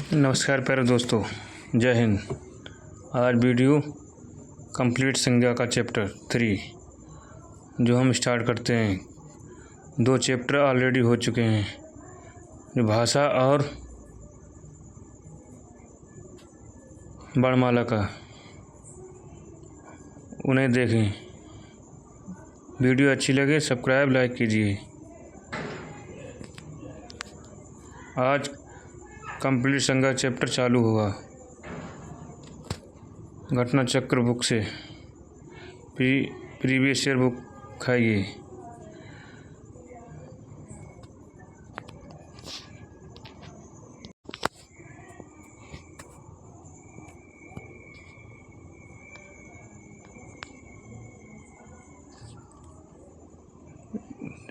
नमस्कार प्यारे दोस्तों, जय हिंद। आज वीडियो कंप्लीट संज्ञा का चैप्टर 3 जो हम स्टार्ट करते हैं। 2 चैप्टर ऑलरेडी हो चुके हैं, जो भाषा और वर्णमाला का, उन्हें देखें। वीडियो अच्छी लगे सब्सक्राइब लाइक कीजिए। आज कंप्लीट संज्ञा चैप्टर चालू होगा। घटना चक्र बुक से प्रीवियस ईयर बुक खाइए।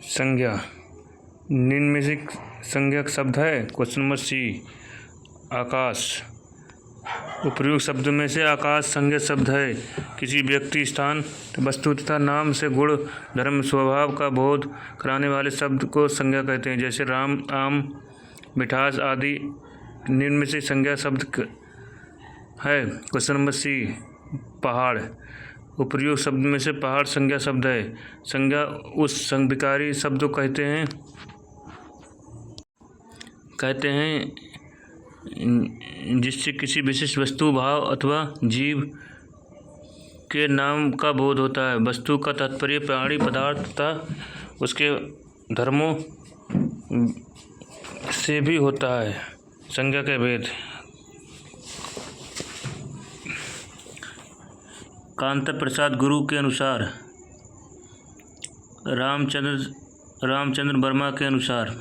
संज्ञा निम्न में से संज्ञक शब्द है। क्वेश्चन नंबर सी, आकाश। उपयुक्त शब्द में से आकाश संज्ञक शब्द है। किसी व्यक्ति, स्थान, वस्तु तथा नाम से गुण, धर्म, स्वभाव का बोध कराने वाले शब्द को संज्ञा कहते हैं, जैसे राम, आम, मिठास आदि। निम्न में से संज्ञा शब्द है। क्वेश्चन नंबर सी, पहाड़। उपयुक्त शब्द में से पहाड़ संज्ञा शब्द है। संज्ञा उस विकारी शब्द को कहते हैं जिससे किसी विशिष्ट वस्तु, भाव अथवा जीव के नाम का बोध होता है। वस्तु का तात्पर्य प्राणी, पदार्थ तथा उसके धर्मों से भी होता है। संज्ञा के भेद। कांतर प्रसाद गुरु के अनुसार, रामचंद्र वर्मा के अनुसार,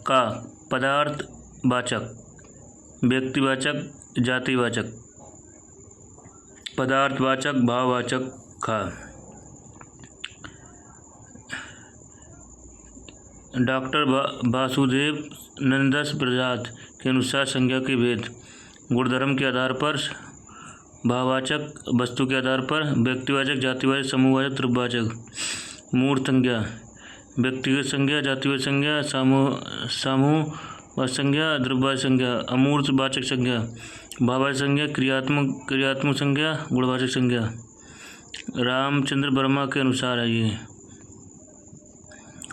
का पदार्थवाचक, व्यक्तिवाचक, जातिवाचक, पदार्थवाचक, भाववाचक। खा डॉक्टर वासुदेव नंदस प्रसाद के अनुसार संज्ञा के भेद। गुणधर्म के आधार पर भाववाचक, वस्तु के आधार पर व्यक्तिवाचक, जातिवाचक, समूहवाचक, द्रव्यवाचक। मूर्त संज्ञा, व्यक्तिगत संज्ञा, जातिवाचक संज्ञा, समूह संज्ञा, द्रव्यवाचक संज्ञा। अमूर्त वाचक संज्ञा, भाववाचक संज्ञा, क्रियात्मक संज्ञा, गुणवाचक संज्ञा। रामचंद्र वर्मा के अनुसार है ये।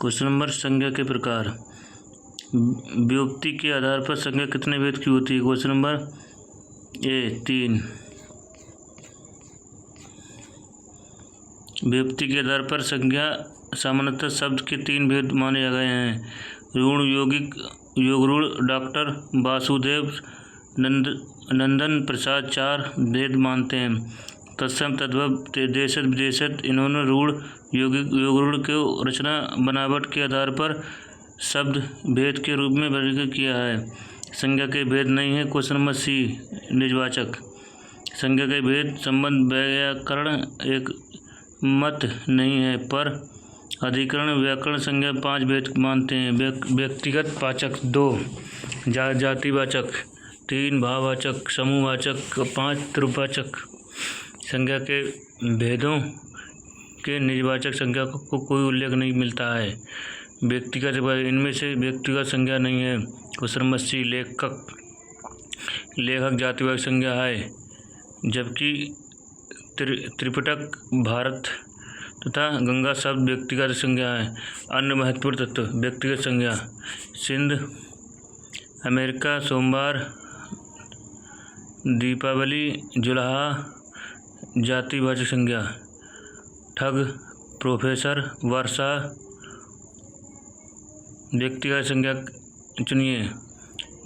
क्वेश्चन नंबर, संज्ञा के प्रकार। व्युत्पत्ति के आधार पर संज्ञा कितने भेद की होती है? Question number A 3। व्युत्पत्ति के आधार पर संज्ञा सामान्यतः शब्द के 3 भेद माने गए हैं। ऋण, यौगिक, योगरूढ़। डॉक्टर वासुदेव नंदन प्रसाद 4 भेद मानते हैं। तत्सम, तद्भव, देशज, विदेशज। इन्होंने रूढ़, यौगिक, योगरूढ़ को रचना बनावट के आधार पर शब्द भेद के रूप में वर्गीकृत किया है। संज्ञा के भेद नहीं है। क्वेश्चन नंबर सी, निजवाचक। संज्ञा के भेद संबंध व्याकरण एक मत नहीं है, पर अधिकरण व्याकरण संज्ञा 5 भेद मानते हैं। व्यक्तिगत वाचक 2, जातिवाचक 3, भाववाचक, समूहवाचक 5, द्रव्यवाचक। संज्ञा के भेदों के निजवाचक संज्ञा को कोई उल्लेख नहीं मिलता है। व्यक्तिगत, इनमें से व्यक्तिगत संज्ञा नहीं है। क्वेश्चन नंबर सी, लेखक जातिवाचक संज्ञा है, जबकि त्रिपिटक, भारत तथा गंगा शब्द व्यक्तिगत संज्ञा है। अन्य महत्वपूर्ण तत्व। व्यक्तिगत संज्ञा, सिंध, अमेरिका, सोमवार, दीपावली, जुलाहा। जातिवाचक संज्ञा, ठग, प्रोफेसर, वर्षा। व्यक्तिगत संज्ञा चुनिए।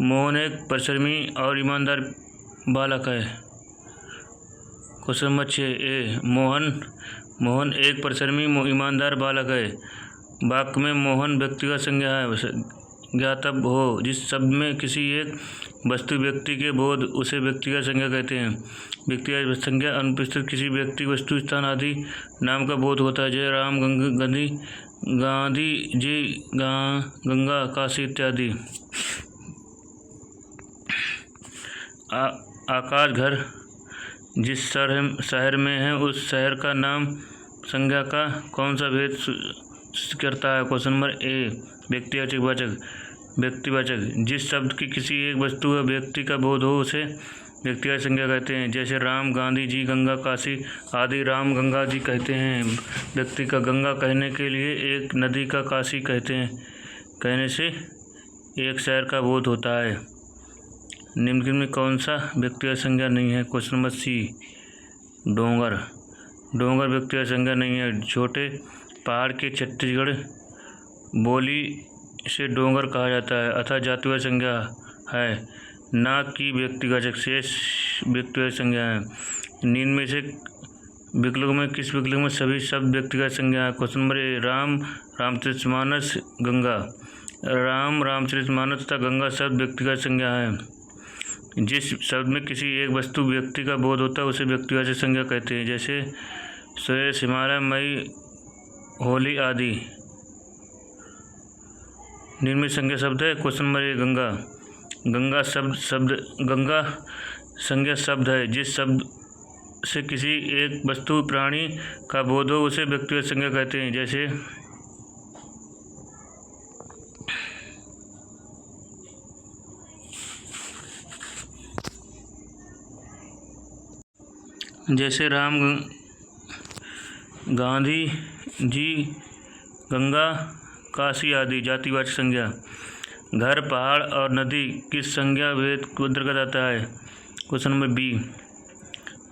मोहन एक परिश्रमी और ईमानदार बालक है। क्वेश्चन नंबर 6 ए, मोहन एक परिश्रमी ईमानदार बालक है। वाक्य में मोहन व्यक्तिगत संज्ञा है। ज्ञातव्य हो, जिस शब्द में किसी एक वस्तु, व्यक्ति के बोध, उसे व्यक्तिगत संज्ञा कहते हैं। व्यक्तिगत संज्ञा अनुपस्थित किसी व्यक्ति, वस्तु, स्थान आदि नाम का बोध होता है, जैसे राम, गांधी जी, गंगा, काशी इत्यादि। आकाश, घर जिस शहर में है उस शहर का नाम। संज्ञा का कौन सा भेद करता है? Question number A व्यक्तिवाचक। व्यक्तिवाचक जिस शब्द की किसी एक वस्तु या व्यक्ति का बोध हो उसे व्यक्तिवाचक संज्ञा कहते हैं। जैसे राम, गांधी जी, गंगा, काशी आदि। राम गंगा जी कहते हैं व्यक्ति का। गंगा कहने के लिए एक नदी का, काशी कहने से एक शहर का बोध होता है। निम्नलिखित में कौन सा व्यक्तिवाचक संज्ञा नहीं है? क्वेश्चन नंबर सी डोंगर। डोंगर व्यक्तिवाचक संज्ञा नहीं है। छोटे पहाड़ के छत्तीसगढ़ बोली से डोंगर कहा जाता है अतः जातिवाचक संज्ञा है, ना कि व्यक्तिवाचक। शेष व्यक्तिवाचक संज्ञा है। निम्न में से विकल्पों में किस विकल्प में सभी शब्द व्यक्तिवाचक संज्ञा है? Question number A Ram, Ramcharitmanas, Ganga. Ram, Ramcharitmanas तथा गंगा शब्द व्यक्तिवाचक संज्ञा है। जिस शब्द में किसी एक वस्तु व्यक्ति का बोध होता है उसे व्यक्तिवाचक संज्ञा कहते हैं। जैसे सुरेश, हिमालय, मई, होली आदि। निम्न संज्ञा शब्द है। Question number A Ganga. Ganga Ganga संज्ञा शब्द है। जिस शब्द से किसी एक वस्तु प्राणी का बोध हो उसे व्यक्तिवाचक संज्ञा कहते हैं। जैसे राम, गांधी जी, गंगा, काशी आदि। जातिवाचक संज्ञा। घर, पहाड़ और नदी किस संज्ञा भेद को अंतर्गत आता है? क्वेश्चन नंबर बी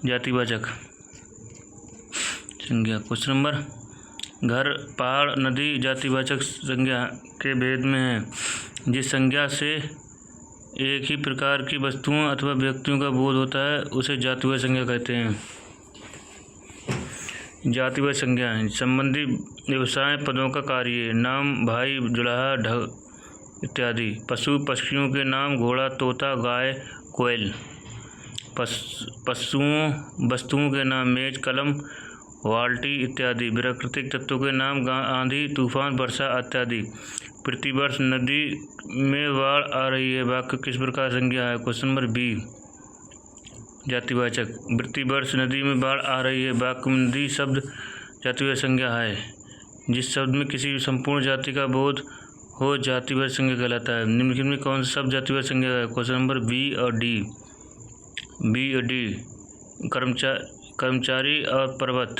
जातिवाचक संज्ञा। क्वेश्चन नंबर घर, पहाड़, नदी जातिवाचक संज्ञा के भेद में है। जिस संज्ञा से एक ही प्रकार की वस्तुओं अथवा व्यक्तियों का बोध होता है उसे जातिवाचक संज्ञा कहते हैं। जातिवाचक संज्ञा है। संबंधी व्यवसाय, पदों का कार्य, नाम, भाई, जुलाहा, ढग इत्यादि। पशु, पक्षियों के नाम, घोड़ा, तोता, गाय, कोयल। वस्तुओं के नाम, मेज, कलम, बाल्टी इत्यादि। प्राकृतिक तत्वों के नाम, आंधी, तूफान, वर्षा इत्यादि। प्रतिवर्ष नदी में बाढ़ आ रही है वाक्य किस प्रकार संज्ञा है? क्वेश्चन नंबर बी जातिवाचक। प्रतिवर्ष नदी में बाढ़ आ रही है वाक्य में नदी शब्द जातिवाचक संज्ञा है। जिस शब्द में किसी संपूर्ण जाति का बोध हो जातिवाचक संज्ञा कहलाता है। निम्नलिखित में कौन सा शब्द जातिवाचक संज्ञा है? क्वेश्चन नंबर बी और डी। कर्मचारी और पर्वत।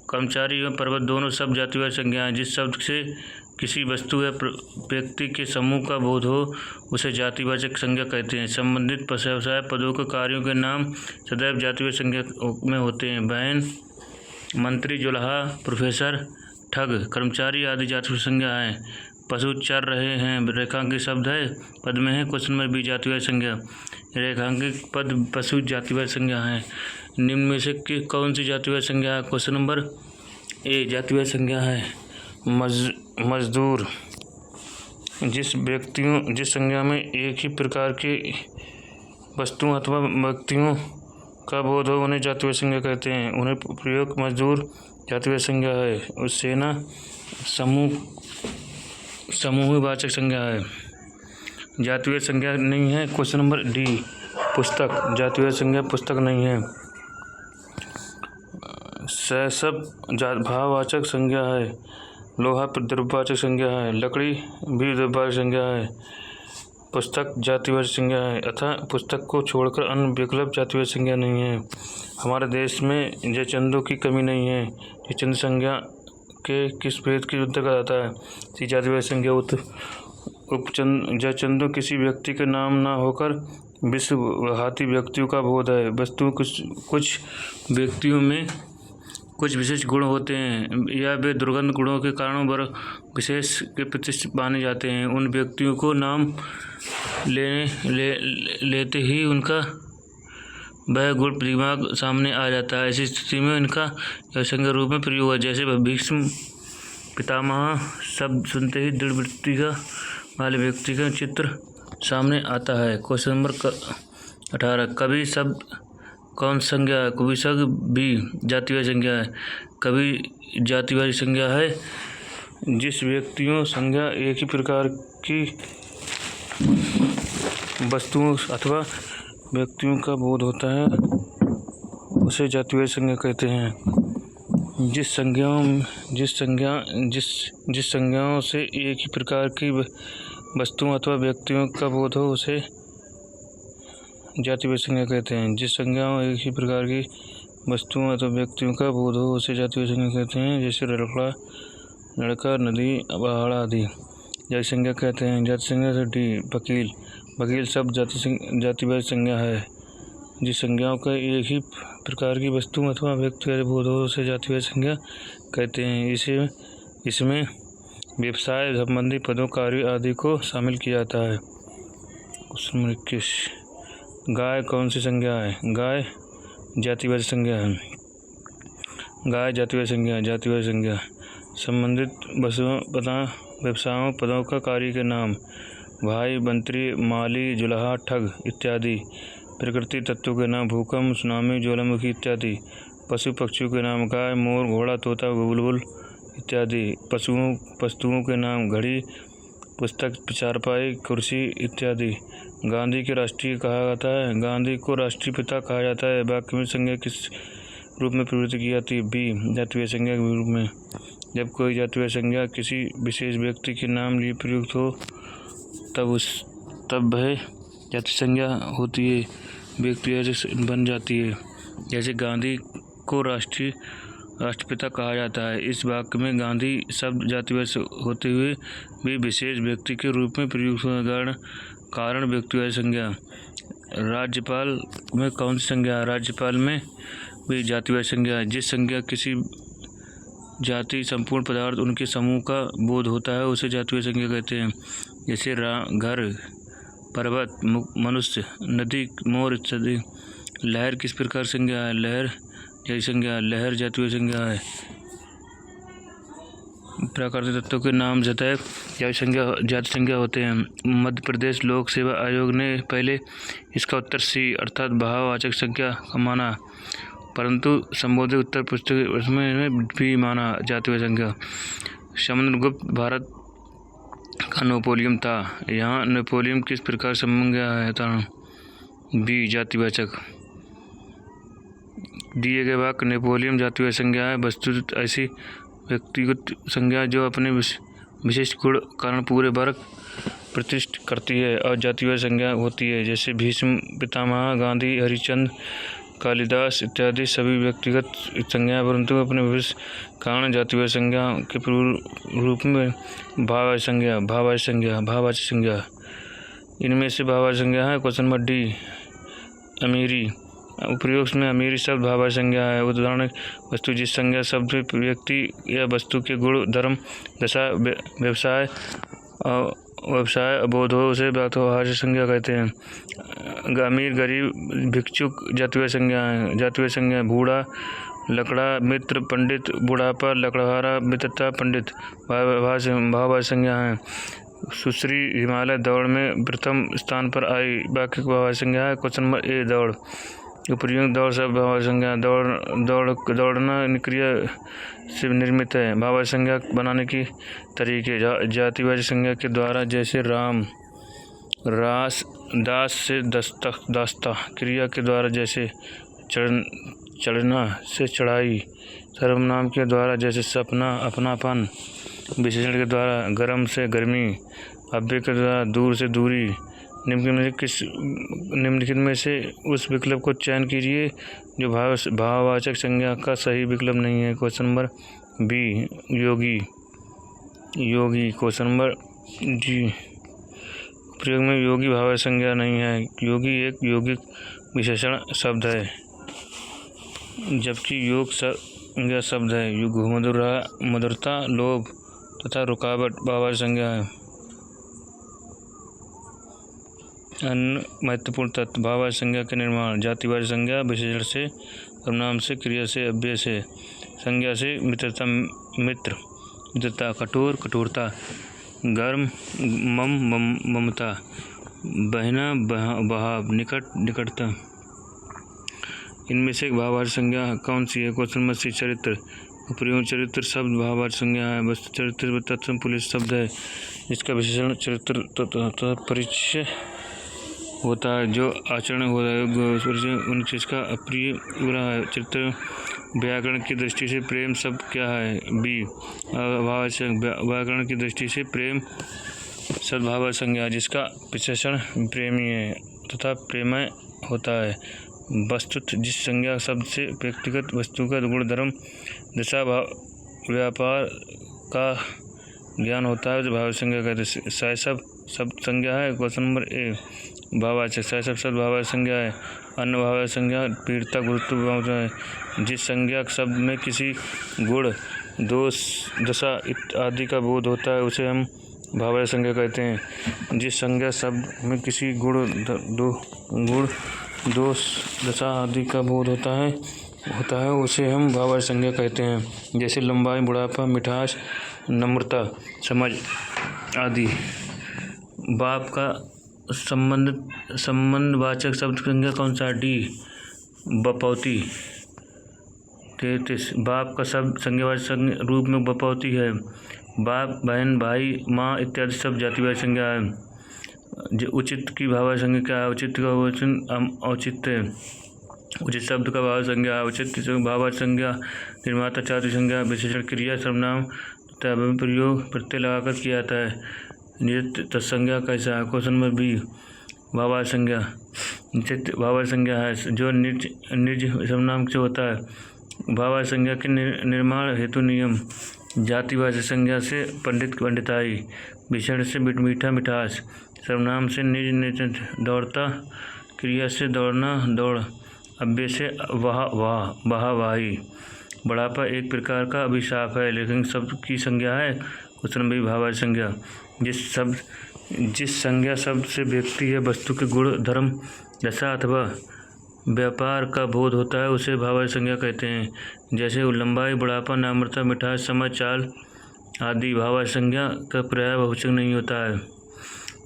कर्मचारी एवं पर्वत दोनों शब्द जातिवाचक संज्ञा हैं। जिस शब्द से किसी वस्तु या व्यक्ति के समूह का बोध हो उसे जातिवाचक संज्ञा कहते हैं। संबंधित व्यवसाय, पदों के कार्यों के नाम सदैव जातिवाचक संज्ञा में होते हैं। बहन, मंत्री, जुलाहा, प्रोफेसर, ठग, कर्मचारी आदि जातिवाचक संज्ञा है। पशु चर रहे हैं रेखांकित शब्द है, पद में है। क्वेश्चन नंबर बी जातिवाचक संज्ञा। रेखांकित पद पशु जातिवाचक संज्ञा है। निम्न में से कौन सी जातिवाचक संज्ञा है? क्वेश्चन नंबर ए जातिवाचक संज्ञा है मजदूर। जिस संज्ञा में एक ही प्रकार के वस्तुओं अथवा व्यक्तियों का बोध हो उन्हें जातिवाचक संज्ञा कहते हैं। उन्हें प्रयोग मजदूर जातिवाचक संज्ञा है। और सेना समूहवाचक संज्ञा है। जातिवाचक संज्ञा नहीं है। क्वेश्चन नंबर डी पुस्तक। जातिवाचक संज्ञा पुस्तक नहीं है। सब भाववाचक संज्ञा है। लोहा द्रव्यवाचक संज्ञा है। लकड़ी भी द्रव्यवाचक संज्ञा है। पुस्तक जातिवाचक संज्ञा है अतः पुस्तक को छोड़कर अन्य विकल्प जातिवाचक संज्ञा नहीं है। हमारे देश में जयचंदों की कमी नहीं है। जयचंद संज्ञा के किस भेद की अंतर्गत आता है? सी जातिवाचक संज्ञा। उपचंद जयचंदों किसी व्यक्ति के नाम न होकर विश्वघाती व्यक्तियों का बोध है। वस्तु कुछ व्यक्तियों में कुछ विशेष गुण होते हैं या वे दुर्गंध गुणों के कारण विशेष के प्रतिष्ठित माने जाते हैं। उन व्यक्तियों को नाम लेते ही उनका वह गुण दिमाग सामने आ जाता है। ऐसी स्थिति में इनका संज्ञा रूप में प्रयोग है। जैसे भीष्म पितामह शब्द सुनते ही दृढ़ वृत्ति वाले व्यक्ति का चित्र सामने आता है। क्वेश्चन नंबर 18 कवि शब्द कौन संज्ञा है? कवि शब्द बी जातिवाचक संज्ञा है। कवि जातिवाचक संज्ञा है। जिस व्यक्तियों संज्ञा एक ही प्रकार की वस्तुओं अथवा व्यक्तियों का बोध होता है उसे जातिवाचक संज्ञा कहते हैं। जिस संज्ञाओं से एक ही प्रकार की वस्तुओं अथवा व्यक्तियों का बोध हो उसे जातिवाचक संज्ञा कहते हैं। जिस संज्ञाओं एक ही प्रकार की वस्तुओं अथवा व्यक्तियों का बोध हो उसे जातिवाचक संज्ञा कहते हैं। जैसे लड़का, नदी, पहाड़ आदि। जाति संज्ञा कहते हैं। जाति संज्ञा से डी वकील शब्द जातिवाचक संज्ञा है। जिस संज्ञाओं का एक ही प्रकार की वस्तु अथवा व्यक्ति का बोध हो उसे जातिवाचक संज्ञा कहते हैं। इसमें व्यवसाय संबंधी पदों, कार्यों आदि को शामिल किया जाता है। क्वेश्चन नंबर 21, गाय कौन सी संज्ञा है? गाय जातिवाचक संज्ञा है। गाय जातिवाचक संज्ञा। संबंधित व्यवसायों, पदों का, कार्य के नाम, भाई, मंत्री, माली, जुलाहा, ठग इत्यादि। प्रकृति तत्वों के नाम, भूकंप, सुनामी, ज्वालामुखी इत्यादि। पशु पक्षियों के नाम, गाय, मोर, घोड़ा, तोता, बुलबुल इत्यादि। वस्तुओं के नाम, घड़ी, पुस्तक, चारपाई, कुर्सी इत्यादि। गांधी के राष्ट्रीय कहा जाता है। गांधी को राष्ट्रीय पिता कहा जाता है। वाक्य में संज्ञा किस रूप में प्रयुक्त की जाती है? बी जातिवाचक संज्ञा के रूप में। जब कोई जातिवाचक संज्ञा किसी विशेष व्यक्ति के नाम लिए प्रयुक्त हो तब वह जाति संज्ञा होती है, व्यक्तिवाचक बन जाती है। जैसे गांधी को राष्ट्रपिता कहा जाता है। इस वाक्य में गांधी शब्द जातिवाचक होते हुए भी विशेष व्यक्ति के रूप में प्रयुक्त होने कारण व्यक्तिवाचक संज्ञा। राज्यपाल में कौन सी संज्ञा है? राज्यपाल में भी जातिवाचक संज्ञा है। जिस संज्ञा किसी जाति, संपूर्ण पदार्थ, उनके समूह का बोध होता है उसे जातिवाचक संज्ञा कहते हैं। जैसे घर, पर्वत, मनुष्य, नदी, मोर इत्यादि। लहर किस प्रकार संज्ञा है? लहर जाति संज्ञा। लहर जातिवाचक संज्ञा है। प्राकृतिक तत्वों के नाम जाति संज्ञा होते हैं। मध्य प्रदेश लोक सेवा आयोग ने पहले इसका उत्तर सी अर्थात भाववाचक संज्ञा माना, परंतु संबोधित उत्तर पुस्तिका में भी माना जातिवाचक संज्ञा। समुद्रगुप्त भारत का नेपोलियन था। यहाँ नेपोलियन किस प्रकार संज्ञा है? बी जातिवाचक। दिए गए वाक्य नेपोलियन जातिवाचक संज्ञा है। वस्तुतः ऐसी व्यक्तिगत संज्ञा जो अपने विशिष्ट गुण कारण पूरे वर्ग प्रतिष्ठित करती है और जातिवाचक संज्ञा होती है। जैसे भीष्म पितामह, गांधी, हरिश्चंद्र, कालिदास इत्यादि सभी व्यक्तिगत संज्ञा परंतु अपने विशिष्ट कारण जातिवाचक संज्ञा के रूप में भाववाचक संज्ञा। इनमें से भाववाचक संज्ञा है। क्वेश्चन नंबर डी अमीरी। उपयोग में अमीरी शब्द भाववाचक संज्ञा है। उदाहरण वस्तु जिस संज्ञा शब्द व्यक्ति या वस्तु के गुण, धर्म, दशा, व्यवसाय बोध हो उसे भाववाचक संज्ञा कहते हैं। अमीर, गरीब, भिक्षुक जातिवाचक संज्ञा है। जातिवाचक संज्ञा बूढ़ा, लकड़ा, मित्र, पंडित, बुढ़ापा, लकड़हारा, मित्रता, पंडित भाववाचक संज्ञा है। सुश्री हिमालय दौड़ में प्रथम स्थान पर आई, वाक्य भाववाचक संज्ञा है। क्वेश्चन नंबर ए दौड़। उपयुक्त दौड़ शब्द भाववाचक संज्ञा। दौड़ना क्रिया से निर्मित है। भाववाचक संज्ञा बनाने की तरीके जातिवाचक संज्ञा के द्वारा, जैसे राम, दास से दास्ता। क्रिया के द्वारा, जैसे चढ़ना से चढ़ाई। सर्वनाम के द्वारा, जैसे सपना, अपनापन। विशेषण के द्वारा, गर्म से गर्मी। अव्यय के द्वारा, दूर से दूरी। निम्नलिखित में से उस विकल्प को चयन कीजिए जो भाववाचक संज्ञा का सही विकल्प नहीं है। क्वेश्चन नंबर बी योगी। क्वेश्चन नंबर जी प्रयोग में योगी भाववाचक संज्ञा नहीं है। योगी एक यौगिक विशेषण शब्द है, जबकि योग संज्ञा शब्द है। युग मधुरता, लोभ तथा रुकावट भाववाचक संज्ञा है। अन्य महत्वपूर्ण तत्व भाववाचक संज्ञा के निर्माण। जातिवाचक संज्ञा विशेषण से, सर्वनाम से, क्रिया से, अव्यय से। संज्ञा से मित्रता, कठोर, कठोरता। गर्म, ममता। बहना, बहाव, निकट, निकटता। इनमें से एक भाववाचक संज्ञा कौन सी है? क्वेश्चन नंबर सी चरित्र। उपयोग चरित्र शब्द भाववाचक संज्ञा है। वस्तु चरित्र तत्सम पुलिस शब्द है। इसका विशेषण चरित्र तथा परिचय होता है। जो आचरण होता है उन चीज का अप्रिय बुरा है। चरित्र व्याकरण की दृष्टि से प्रेम शब्द क्या है? बी भावार्थक। व्याकरण की दृष्टि से प्रेम शब्द भावार्थक संज्ञा है जिसका विशेषण प्रेमी है तथा प्रेमय होता है। वस्तुतः जिस संज्ञा शब्द से व्यक्तिगत वस्तुगत गुण धर्म दशा व्यापार का ज्ञान होता है भावार्थक संज्ञा कहते हैं। शैशव शब्द संज्ञा है। Question number A भावार्थक। शैशव शब्द भावार्थक संज्ञा है। अन्य भावार्थक संज्ञा वीरता गुरुत्व है। जिस संज्ञा शब्द में किसी गुण दोष दशा आदि का बोध होता है उसे हम भावार्थक संज्ञा कहते हैं। जिस संज्ञा शब्द में किसी गुण दोष दशा आदि का बोध होता है उसे हम भावार्थक संज्ञा कहते हैं। जैसे लंबाई, बुढ़ापा, मिठास, नम्रता, समझ आदि। बाप का संबंधवाचक शब्द संज्ञा कौन सा? डी बपौती। 33 बाप का शब्द संज्ञावाचक रूप में बपौती है। बाप, बहन, भाई, माँ इत्यादि सब जातिवाचक संज्ञा है। उचित की भावार्थक संज्ञा क्या है? उचित का वचन औचित्य। उचित शब्द का भावार्थक संज्ञा है। उचित भावार्थक संज्ञा निर्माता चातुर्य संज्ञा विशेषण क्रिया सर्वनाम तथा प्रयोग प्रत्यय लगाकर किया जाता है। नित्य तत्संज्ञा कैसा है? क्वेश्चन नंबर बी भावार्थक संज्ञा। नित्य भावार्थक संज्ञा है जो निज सर्वनाम से होता है। भावार्थक संज्ञा के निर्माण हेतु नियम। जातिवाचक संज्ञा से पंडिताई, विशेषण से मीठा मिठास, सर्वनाम से निज दौड़ता, क्रिया से दौड़ना दौड़, अव्यय से वाही। बुढ़ापा एक प्रकार का अभिशाप है लेकिन शब्द की संज्ञा है। क्वेश्चन नंबर भावार्थक संज्ञा। जिस संज्ञा शब्द से व्यक्ति या वस्तु के गुण धर्म दशा अथवा व्यापार का बोध होता है उसे भावार्थक संज्ञा कहते हैं। जैसे लंबाई, बुढ़ापा, नम्रता, मिठास, समझ, चाल आदि। भावार्थक संज्ञा का पर्याय बहुवचन नहीं होता है।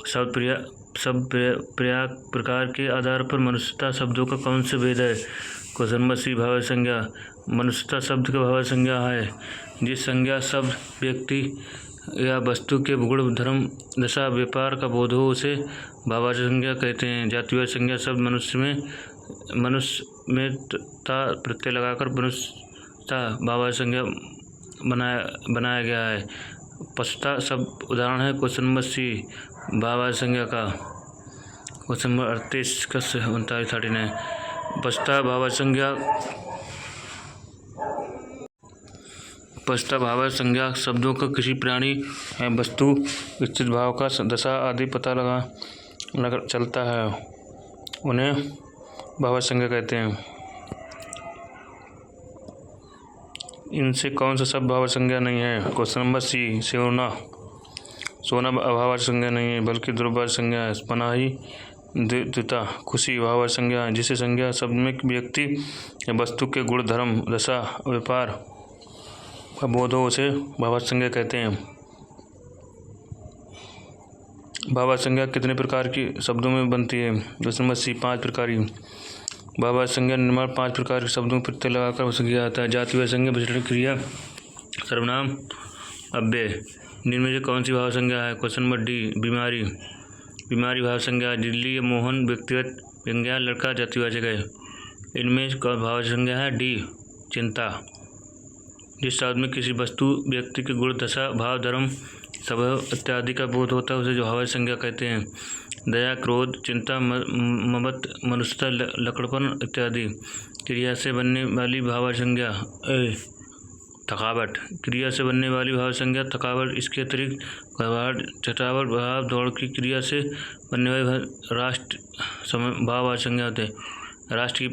शब्द प्रयोग प्रकार के आधार पर मनुष्यता शब्दों का कौन से भेद है? क्वेश्चन नंबर सी भावार्थक संज्ञा। मनुष्यता शब्द का भावार्थक संज्ञा है जिस संज्ञा शब्द व्यक्ति या वस्तु के गुण धर्म दशा व्यापार का बोध हो उसे भावार्थक संज्ञा कहते हैं। जातिवाचक संज्ञा शब्द मनुष्य में ता प्रत्यय लगाकर मनुष्यता भावार्थक संज्ञा बनाया गया है। पशुता शब्द उदाहरण है। क्वेश्चन नंबर सी भावार्थक संज्ञा का। क्वेश्चन नंबर 38 का 39 पशुता भावार्थक संज्ञा। पशुता भावार्थक संज्ञा शब्दों का किसी प्राणी या वस्तु स्थित भाव का दशा आदि पता लगा चलता है उन्हें भावार्थक संज्ञा कहते हैं। इनसे कौन सा शब्द भावार्थक संज्ञा नहीं है? क्वेश्चन नंबर सी सोना भावार्थक संज्ञा नहीं है बल्कि द्रव्यवाचक संज्ञा है। पनाही, द्विता, खुशी भावार्थक संज्ञा है। जिसे संज्ञा शब्द में व्यक्ति या वस्तु के गुण धर्म दशा व्यापार का बोध हो उसे भावार्थक संज्ञा कहते हैं। भावार्थक संज्ञा कितने प्रकार की शब्दों में बनती है? क्वेश्चन नंबर सी 5 प्रकार की। भावार्थक संज्ञा निर्माण 5 प्रकार के शब्दों में प्रत्यय लगाकर उसे किया जाता है। जातिवाचक संज्ञा विशेषण क्रिया सर्वनाम अव्यय। निम्न में से कौन सी भावार्थक संज्ञा है? क्वेश्चन नंबर डी बीमारी भावार्थक संज्ञा। दिल्ली या मोहन व्यक्तिगत व्यंग्या, लड़का जातिवाचक है। इनमें भावार्थक संज्ञा है डी चिंता। जिस शब्द में किसी वस्तु व्यक्ति के गुण दशा भाव धर्म स्वभाव इत्यादि का बोध होता है उसे जो भावार्थक संज्ञा कहते हैं। दया, क्रोध, चिंता, ममत, मनुष्यता, लकड़पन इत्यादि। क्रिया से बनने वाली भावार्थक संज्ञा थकावट। क्रिया से बनने वाली भावार्थक संज्ञा थकावट। इसके अतिरिक्त चटावट, भाव, दौड़ की क्रिया से बनने वाली राष्ट्र भाववाचक संज्ञा होते हैं। राष्ट्र की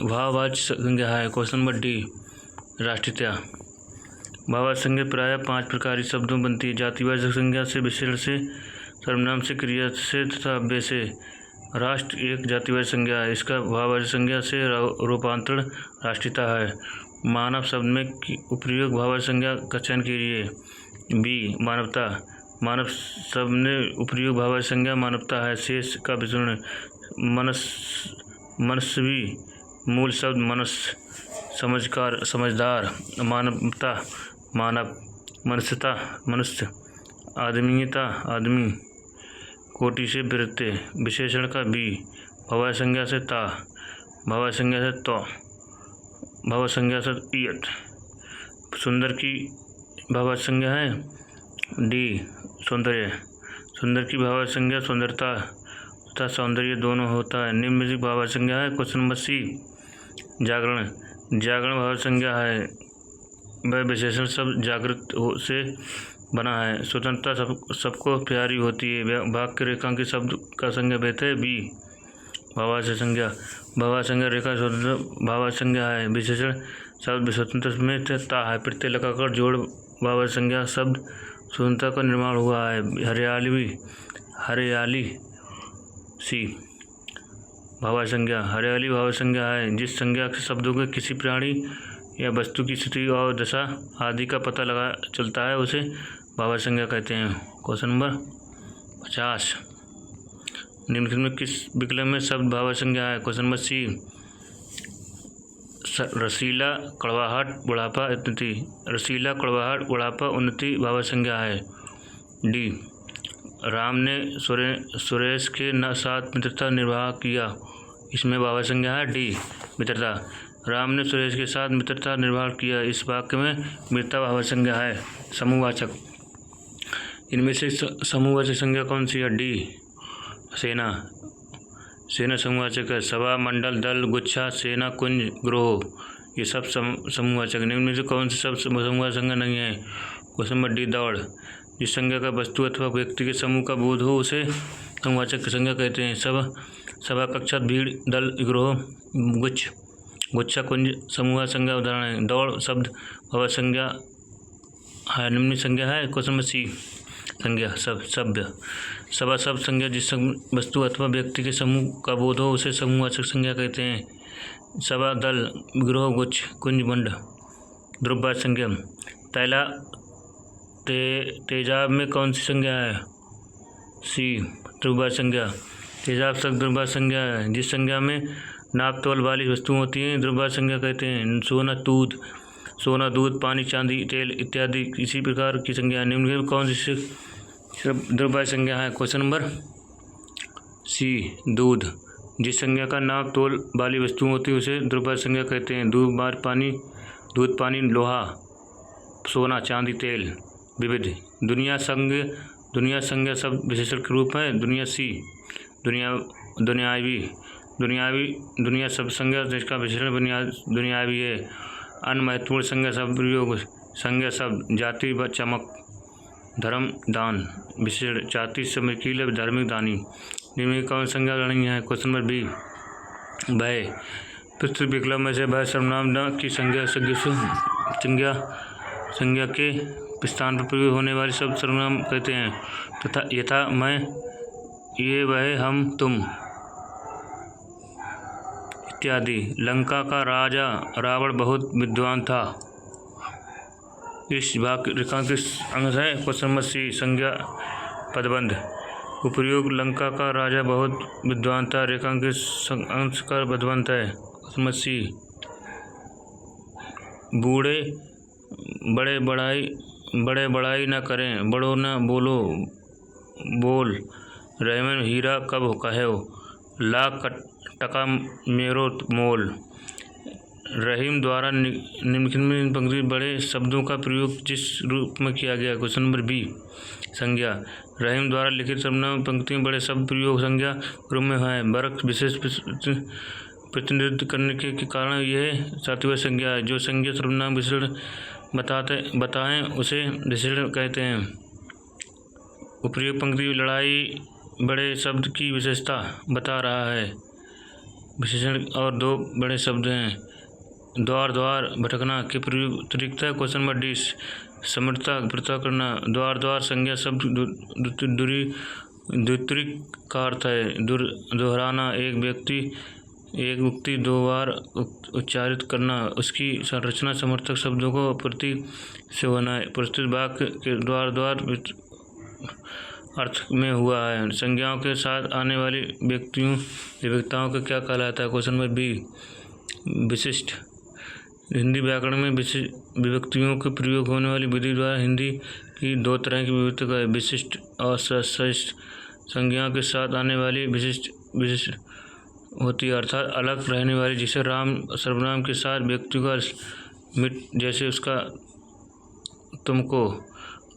भाववाचक संज्ञा है। क्वेश्चन नंबर डी राष्ट्रीयता। भावार्थक संज्ञा प्रायः 5 प्रकार की शब्दों में बनती है। जातिवाचक संज्ञा से, विशेषण से, सर्वनाम से, क्रिया से तथा अव्यय से। राष्ट्र एक जातिवाचक संज्ञा है। इसका भाववाचक संज्ञा से रूपांतरण राष्ट्रीयता है। मानव शब्द में उपयोग भाववाचक संज्ञा का चयन कीजिए। बी मानवता। मानव शब्द में उपयोग भाववाचक संज्ञा मानवता है। शेष का विवरण मनस्वी मूल शब्द मनुष्य, समझदार, मानवता मानव, मनुष्यता मनुष्य, आदमीयता आदमी, कोटि से वृत्ति। विशेषण का बी भाववाचक संज्ञा से ता, भाववाचक संज्ञा से तो, भाव संज्ञा ईयत। सुंदर की भाव संज्ञा है डी सौंदर्य। सुंदर की भाव संज्ञा सुंदरता तथा सौंदर्य दोनों होता है। निम्न में भाव संज्ञा है क्वेश्चन नंबर सी जागरण। जागरण भाव संज्ञा है वह विशेषण शब्द जागृत से बना है। स्वतंत्रता सबको प्यारी होती है। वाक्य रेखांकित शब्द का संज्ञा भेद है बी भावार्थ संज्ञा। भावार्थ संज्ञा रेखा स्वतंत्र भावार्थ संज्ञा है। विशेषण शब्द स्वतंत्र में ता है। प्रत्यय लगाकर जोड़ भावार्थ संज्ञा शब्द स्वतंत्रता का निर्माण हुआ है। हरियाली सी भावार्थ संज्ञा। हरियाली भावार्थ संज्ञा है जिस संज्ञा के शब्दों के किसी प्राणी या वस्तु की स्थिति और दशा आदि का पता लगा चलता है उसे भावार्थ संज्ञा कहते हैं। क्वेश्चन नंबर 50 निम्नलिखित में किस विकल्प में शब्द भावार्थ संज्ञा है। क्वेश्चन नंबर सी रसीला कड़वाहट बुढ़ापा उन्नति। रसीला कड़वाहट बुढ़ापा उन्नति भावार्थ संज्ञा है। डी राम ने सुरेश के साथ मित्रता निर्वाह किया। इसमें भावार्थ संज्ञा है डी मित्रता। राम ने सुरेश के साथ मित्रता निर्वाह किया। इस वाक्य में मित्रता भावार्थ संज्ञा है। समूहवाचक इनमें से समूहवाचक संज्ञा कौन सी है। डी सेना। सेना समूहवाचक है। सभा मंडल दल गुच्छा सेना कुंज ग्रोह ये सब समूहवाचक। निम्न में से कौन से सब समूहवाचक संज्ञा नहीं है। क्वेश्चन नंबर डी दौड़। जिस संज्ञा का वस्तु अथवा व्यक्ति के समूह का बोध हो उसे समूहवाचक संज्ञा कहते हैं। सभा कक्षा भीड़ दल ग्रोह गुच्छा कुंज समूह संज्ञा उदाहरण है। दौड़ शब्द भावार्थ संज्ञा है। निम्न संज्ञा है क्वेश्चन नंबर सी संज्ञा सभ्य। सभा शब्द संज्ञा जिस वस्तु अथवा व्यक्ति के समूह का बोध हो उसे समूहवाचक संज्ञा कहते हैं। सभा दल ग्रोह गुच्छ कुंज मंड। ध्रुववाचक संज्ञा तैला तेजाब में कौन सी संज्ञा है। सी ध्रुववाचक संज्ञा। तेजाब शब्द ध्रुववाचक संज्ञा है। जिस संज्ञा में नाप तोल वाली वस्तु होती हैं ध्रुववाचक संज्ञा कहते हैं। सोना दूध पानी चांदी तेल इत्यादि इसी प्रकार की संज्ञा। निम्न में कौन सी ध्रुववाचक संज्ञा है। क्वेश्चन नंबर सी दूध। जिस संज्ञा का नाप तोल वाली वस्तु होती है उसे ध्रुववाचक संज्ञा कहते हैं। दूध पानी लोहा सोना चांदी तेल विविध। दुनिया संज्ञा शब्द विशेषण के रूप है। दुनिया सी दुनिया शब्द संज्ञा जिसका विशेषण दुनियावी है। अन्य महत्वपूर्ण संज्ञा शब्द प्रयोग संज्ञा शब्द जाति व चमक धर्म दान विशेषण जाति समकील धार्मिक दानी। निम्न कौन संज्ञा नहीं है। क्वेश्चन नंबर बी भय। पृथ्वी विकल्प में से भय सर्वनाम न की संज्ञा के स्थान पर प्रयोग होने वाले शब्द सर्वनाम कहते हैं। तथा यथा मैं ये वह हम तुम इत्यादि। लंका का राजा रावण बहुत विद्वान था। इस वाक्य रेखांकित अंश है। क्वेश्चन नंबर सी संज्ञा पदबंध। उपयोग लंका का राजा बहुत विद्वान था रेखांकित अंश का पदबंध है। क्वेश्चन नंबर सी बूढ़े बड़े बड़ाई न करें बड़ो न बोल रहे में हीरा कब कहे लाख टका मेरो मोल। रहीम द्वारा निम्नलिखित में पंक्ति बड़े शब्दों का प्रयोग जिस रूप में किया गया। क्वेश्चन नंबर बी संज्ञा। रहीम द्वारा लिखित सर्वनाम पंक्ति में बड़े शब्द प्रयोग संज्ञा रूप में है। वर्ग विशेष प्रतिनिधित्व करने के कारण यह सातवीं संज्ञा है। जो संज्ञा सर्वनाम विशेषण बताएं उसे विशेषण कहते हैं। उपयोग पंक्ति लड़ाई बड़े शब्द की विशेषता बता रहा है। विशेषण और दो बड़े शब्द हैं। द्वार भटकना के प्रयोग अतिरिक्त है। क्वेश्चन नंबर डी समर्थता पृथक करना। द्वार संज्ञा शब्द द्वित्रिक का अर्थ है। दोहराना एक उक्ति दो बार उच्चारित करना। उसकी संरचना समर्थक शब्दों को प्रतीक से होना है। प्रस्तुत वाक्य के द्वार अर्थ में हुआ है। संज्ञाओं के साथ आने वाली विभक्ताओं को क्या कहलाता है। क्वेश्चन नंबर बी विशिष्ट। हिंदी व्याकरण में विभक्तियों के प्रयोग होने वाली विधि द्वारा हिंदी की दो तरह की विभक्ति का है। विशिष्ट और सशिष्ट। संज्ञाओं के साथ आने वाली विशिष्ट होती है, अर्थात अलग रहने वाली, जिसे राम सर्वनाम के साथ व्यक्ति का मिट, जैसे उसका तुमको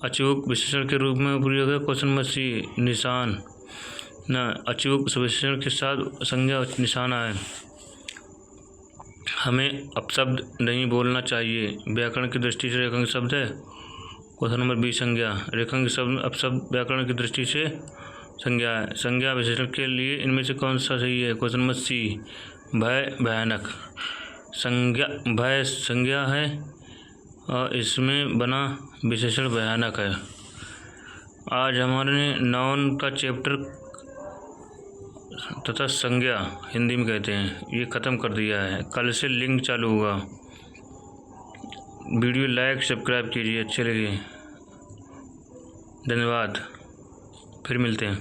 अचूक विशेषण के रूप में प्रयोग है। क्वेश्चन नंबर सी, निशान न अचूक विशेषण के साथ संज्ञा निशाना है। हमें अपशब्द नहीं बोलना चाहिए। व्याकरण की दृष्टि से रेखांक शब्द है। क्वेश्चन नंबर बी, संज्ञा रेखांक शब्द अपशब्द व्याकरण की दृष्टि से संज्ञा है। संज्ञा विशेषण के लिए इनमें से कौन सा सही है? क्वेश्चन नंबर सी, भय भयानक। संज्ञा भय संज्ञा है और इसमें बना विशेषण भयानक है। आज हमारे नाउन का चैप्टर तथा संज्ञा हिंदी में कहते हैं, ये ख़त्म कर दिया है। कल से लिंक चालू होगा। वीडियो लाइक सब्सक्राइब कीजिए, अच्छे लगे। धन्यवाद, फिर मिलते हैं।